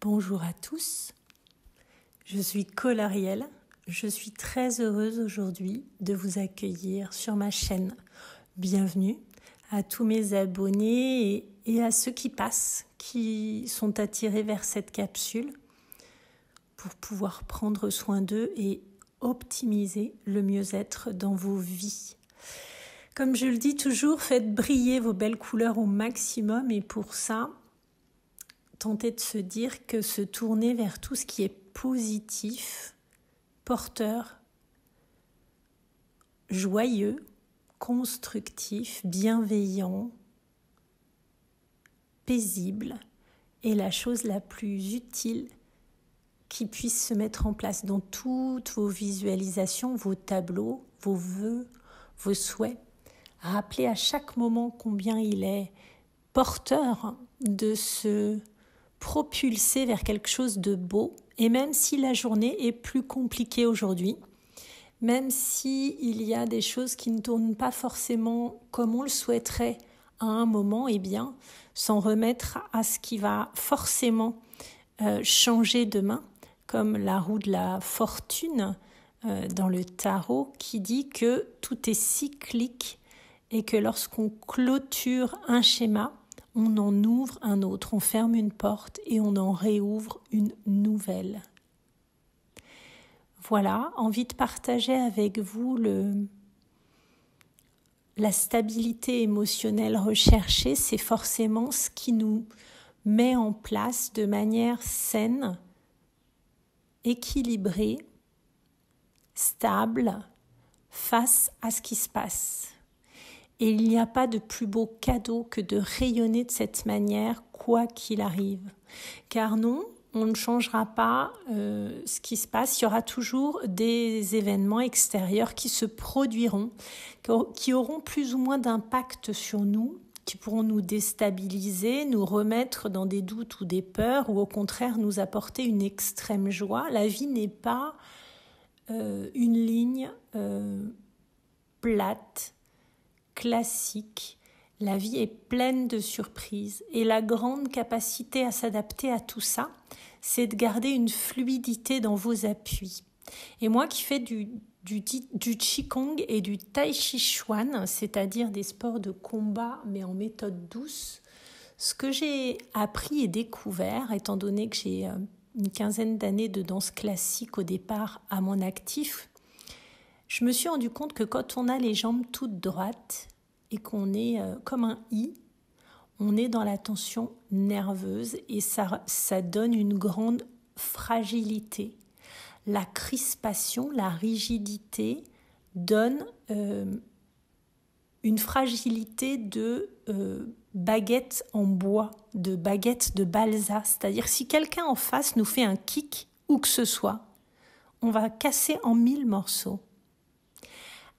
Bonjour à tous, je suis Colariel. Je suis très heureuse aujourd'hui de vous accueillir sur ma chaîne. Bienvenue à tous mes abonnés et à ceux qui passent, qui sont attirés vers cette capsule pour pouvoir prendre soin d'eux et optimiser le mieux-être dans vos vies. Comme je le dis toujours, faites briller vos belles couleurs au maximum et pour ça, tentez de se dire que se tourner vers tout ce qui est positif, porteur, joyeux, constructif, bienveillant, paisible est la chose la plus utile qui puisse se mettre en place dans toutes vos visualisations, vos tableaux, vos vœux, vos souhaits. Rappelez à chaque moment combien il est porteur de se propulser vers quelque chose de beau. Et même si la journée est plus compliquée aujourd'hui, même s'il y a des choses qui ne tournent pas forcément comme on le souhaiterait à un moment, eh bien, s'en remettre à ce qui va forcément changer demain, comme la roue de la fortune dans le tarot qui dit que tout est cyclique et que lorsqu'on clôture un schéma, on en ouvre un autre, on ferme une porte et on en réouvre une nouvelle. Voilà, envie de partager avec vous la stabilité émotionnelle recherchée, c'est forcément ce qui nous met en place de manière saine, équilibrée, stable, face à ce qui se passe. Et il n'y a pas de plus beau cadeau que de rayonner de cette manière, quoi qu'il arrive. Car non, on ne changera pas ce qui se passe. Il y aura toujours des événements extérieurs qui se produiront, qui auront plus ou moins d'impact sur nous, qui pourront nous déstabiliser, nous remettre dans des doutes ou des peurs, ou au contraire nous apporter une extrême joie. La vie n'est pas une ligne plate, classique. La vie est pleine de surprises et la grande capacité à s'adapter à tout ça, c'est de garder une fluidité dans vos appuis. Et moi qui fais du Qigong et du Tai Chi Chuan, c'est-à-dire des sports de combat mais en méthode douce, ce que j'ai appris et découvert, étant donné que j'ai une quinzaine d'années de danse classique au départ à mon actif, je me suis rendu compte que quand on a les jambes toutes droites et qu'on est comme un I, on est dans la tension nerveuse et ça donne une grande fragilité. La crispation, la rigidité donne une fragilité de baguette en bois, de baguette de balsa. C'est-à-dire si quelqu'un en face nous fait un kick, où que ce soit, on va casser en 1000 morceaux.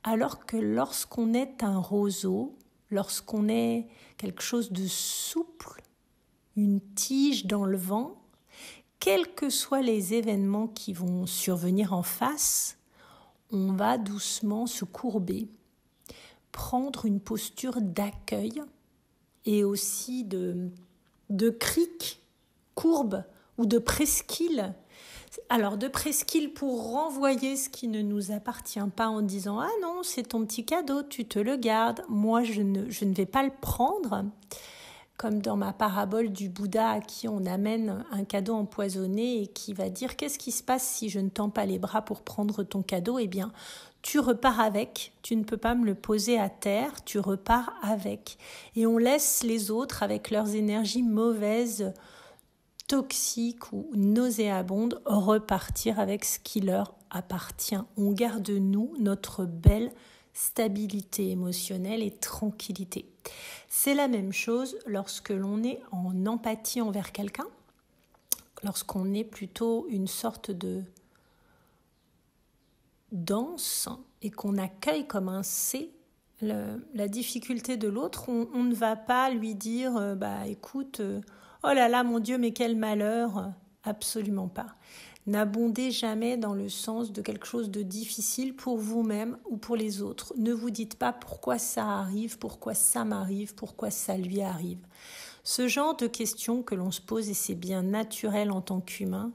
Alors que lorsqu'on est un roseau, lorsqu'on est quelque chose de souple, une tige dans le vent, quels que soient les événements qui vont survenir en face, on va doucement se courber, prendre une posture d'accueil et aussi de cric, courbe ou de presqu'île. Alors, de presqu'île pour renvoyer ce qui ne nous appartient pas en disant « Ah non, c'est ton petit cadeau, tu te le gardes. Moi, je ne vais pas le prendre. » Comme dans ma parabole du Bouddha à qui on amène un cadeau empoisonné et qui va dire « Qu'est-ce qui se passe si je ne tends pas les bras pour prendre ton cadeau ?» Eh bien, tu repars avec, tu ne peux pas me le poser à terre, tu repars avec. Et on laisse les autres avec leurs énergies mauvaises, toxiques ou nauséabondes repartir avec ce qui leur appartient. On garde nous notre belle stabilité émotionnelle et tranquillité. C'est la même chose lorsque l'on est en empathie envers quelqu'un, lorsqu'on est plutôt une sorte de danse et qu'on accueille comme un C la difficulté de l'autre, on ne va pas lui dire écoute, oh là là mon Dieu mais quel malheur, absolument pas. N'abondez jamais dans le sens de quelque chose de difficile pour vous-même ou pour les autres. Ne vous dites pas pourquoi ça arrive, pourquoi ça m'arrive, pourquoi ça lui arrive. Ce genre de questions que l'on se pose, et c'est bien naturel en tant qu'humain,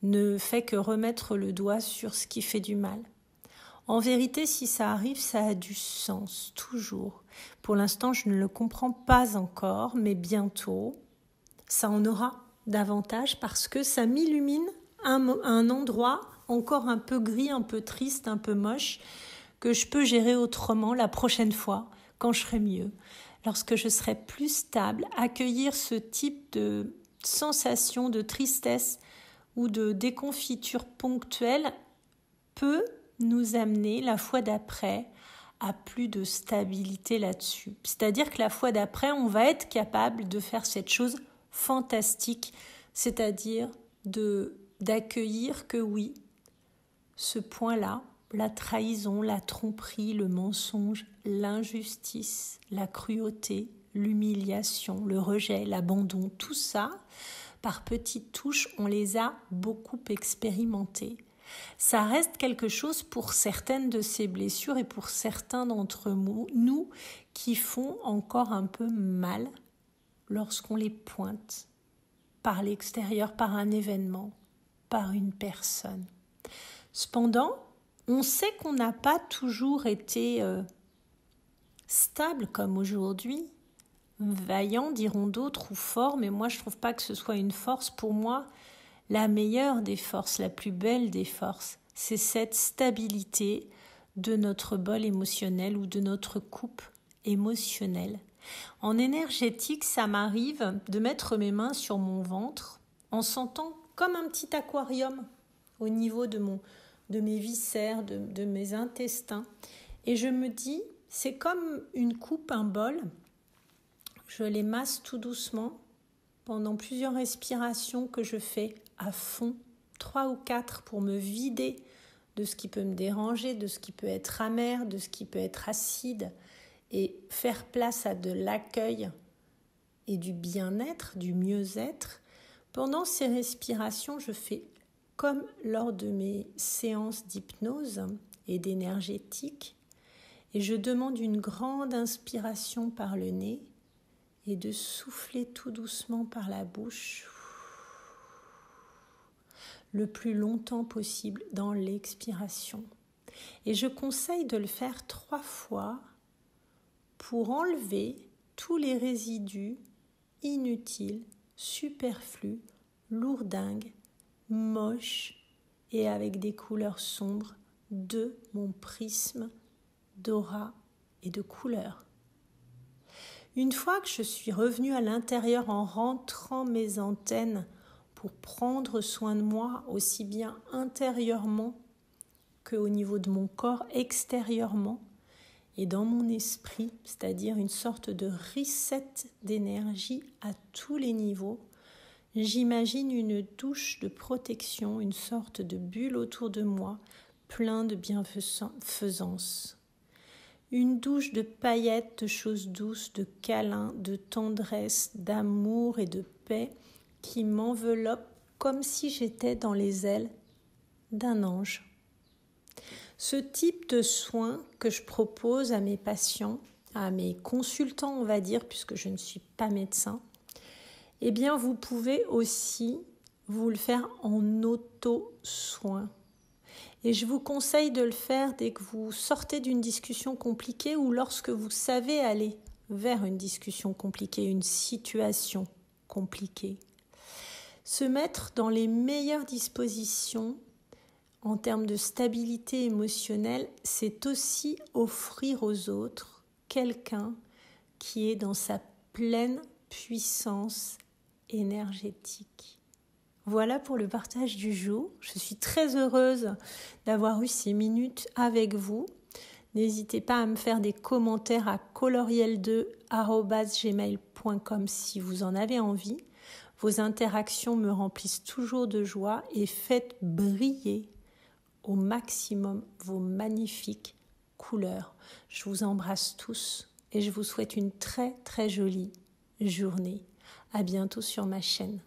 ne fait que remettre le doigt sur ce qui fait du mal. En vérité, si ça arrive, ça a du sens, toujours. Pour l'instant, je ne le comprends pas encore, mais bientôt, ça en aura davantage parce que ça m'illumine un endroit encore un peu gris, un peu triste, un peu moche, que je peux gérer autrement la prochaine fois, quand je serai mieux. Lorsque je serai plus stable, accueillir ce type de sensation de tristesse ou de déconfiture ponctuelle peut nous amener la fois d'après à plus de stabilité là-dessus. C'est-à-dire que la fois d'après, on va être capable de faire cette chose fantastique, c'est-à-dire d'accueillir que oui, ce point-là, la trahison, la tromperie, le mensonge, l'injustice, la cruauté, l'humiliation, le rejet, l'abandon, tout ça, par petites touches, on les a beaucoup expérimentés. Ça reste quelque chose pour certaines de ces blessures et pour certains d'entre nous qui font encore un peu mal lorsqu'on les pointe par l'extérieur, par un événement, par une personne. Cependant, on sait qu'on n'a pas toujours été stable comme aujourd'hui, vaillant, diront d'autres, ou fort, mais moi je ne trouve pas que ce soit une force. Pour moi, la meilleure des forces, la plus belle des forces, c'est cette stabilité de notre bol émotionnel ou de notre coupe émotionnelle. En énergétique, ça m'arrive de mettre mes mains sur mon ventre en sentant comme un petit aquarium au niveau de mes viscères, de mes intestins. Et je me dis, c'est comme une coupe, un bol. Je les masse tout doucement pendant plusieurs respirations que je fais à fond, 3 ou 4 pour me vider de ce qui peut me déranger, de ce qui peut être amer, de ce qui peut être acide et faire place à de l'accueil et du bien-être, du mieux-être. Pendant ces respirations, je fais comme lors de mes séances d'hypnose et d'énergétique, et je demande une grande inspiration par le nez et de souffler tout doucement par la bouche le plus longtemps possible dans l'expiration. Et je conseille de le faire 3 fois pour enlever tous les résidus inutiles, superflus, lourdingues, moches et avec des couleurs sombres de mon prisme d'aura et de couleurs. Une fois que je suis revenue à l'intérieur en rentrant mes antennes pour prendre soin de moi aussi bien intérieurement qu'au niveau de mon corps extérieurement et dans mon esprit, c'est-à-dire une sorte de reset d'énergie à tous les niveaux, j'imagine une douche de protection, une sorte de bulle autour de moi, plein de bienfaisance. Une douche de paillettes, de choses douces, de câlins, de tendresse, d'amour et de paix qui m'enveloppe comme si j'étais dans les ailes d'un ange. Ce type de soins que je propose à mes patients, à mes consultants, on va dire, puisque je ne suis pas médecin, eh bien, vous pouvez aussi vous le faire en auto-soin. Et je vous conseille de le faire dès que vous sortez d'une discussion compliquée ou lorsque vous savez aller vers une discussion compliquée, une situation compliquée. Se mettre dans les meilleures dispositions en termes de stabilité émotionnelle, c'est aussi offrir aux autres quelqu'un qui est dans sa pleine puissance énergétique. Voilà pour le partage du jour. Je suis très heureuse d'avoir eu ces minutes avec vous. N'hésitez pas à me faire des commentaires à coloriel2@gmail.com si vous en avez envie. Vos interactions me remplissent toujours de joie et faites briller au maximum vos magnifiques couleurs. Je vous embrasse tous et je vous souhaite une très très jolie journée. À bientôt sur ma chaîne.